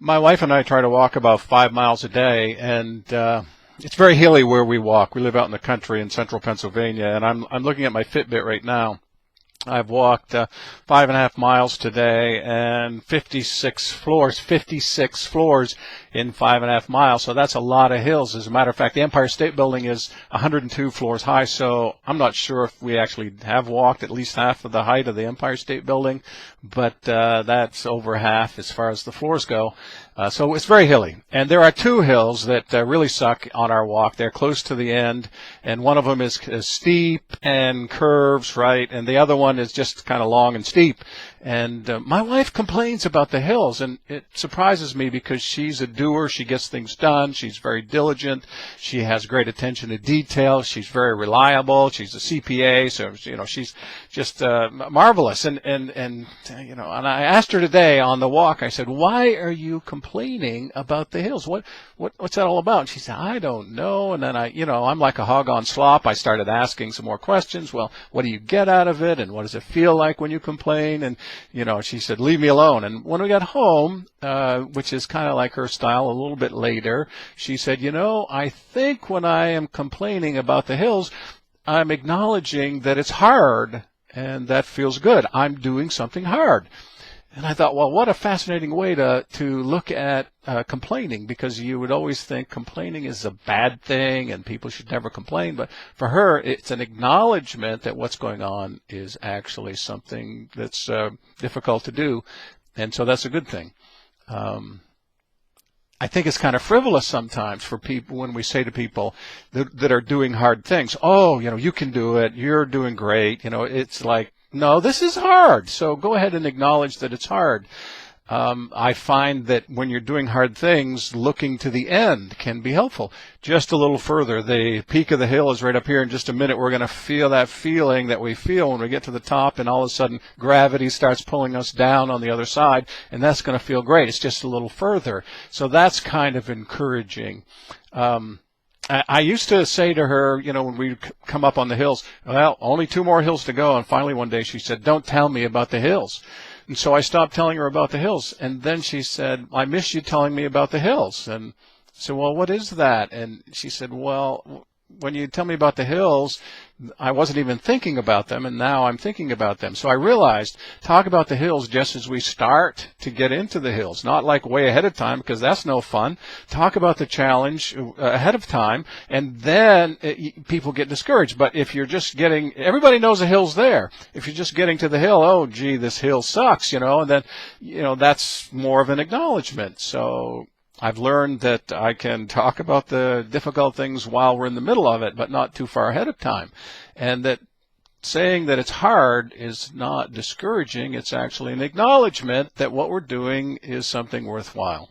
My wife and I try to walk about 5 miles a day, and it's very hilly where we walk. We live out in the country in central Pennsylvania, and I'm looking at my Fitbit right now. I've walked 5.5 miles today and 56 floors in 5.5 miles. So that's a lot of hills. As a matter of fact, the Empire State Building is 102 floors high. So I'm not sure if we actually have walked at least half of the height of the Empire State Building, but that's over half as far as the floors go. So it's very hilly. And there are two hills that really suck on our walk. They're close to the end, and one of them is steep and curves, right? And the other one is just kind of long and steep. And my wife complains about the hills, and it surprises me because she's a doer. She gets things done. She's very diligent. She has great attention to detail. She's very reliable. She's a CPA, so she's just marvelous. And I asked her today on the walk. I said, "Why are you complaining about the hills? What's that all about?" And she said, "I don't know." And then I'm like a hog on slop. I started asking some more questions. Well, what do you get out of it, and what does it feel like when you complain? And she said, "Leave me alone." And when we got home, which is kind of like her style, a little bit later, she said, "I think when I am complaining about the hills, I'm acknowledging that it's hard, and that feels good. I'm doing something hard." And I thought, well, what a fascinating way to look at complaining, because you would always think complaining is a bad thing and people should never complain. But for her, it's an acknowledgement that what's going on is actually something that's difficult to do. And so that's a good thing. I think it's kind of frivolous sometimes for people when we say to people that are doing hard things, "Oh, you can do it. You're doing great." It's like, no, this is hard. So go ahead and acknowledge that it's hard. I find that when you're doing hard things, looking to the end can be helpful. Just a little further, the peak of the hill is right up here. In just a minute, we're going to feel that feeling that we feel when we get to the top, and all of a sudden gravity starts pulling us down on the other side, and that's going to feel great. It's just a little further. So that's kind of encouraging. I used to say to her, when we come up on the hills, "Well, only 2 more hills to go." And finally one day she said, "Don't tell me about the hills." And so I stopped telling her about the hills. And then she said, "I miss you telling me about the hills." And I said, "Well, what is that?" And she said, "Well, when you tell me about the hills, I wasn't even thinking about them, and now I'm thinking about them." So I realized, talk about the hills just as we start to get into the hills, not like way ahead of time, because that's no fun. Talk about the challenge ahead of time, and then people get discouraged. But if you're just everybody knows the hill's there. If you're just getting to the hill, "Oh, gee, this hill sucks," and then, that's more of an acknowledgement. So I've learned that I can talk about the difficult things while we're in the middle of it, but not too far ahead of time. And that saying that it's hard is not discouraging. It's actually an acknowledgement that what we're doing is something worthwhile.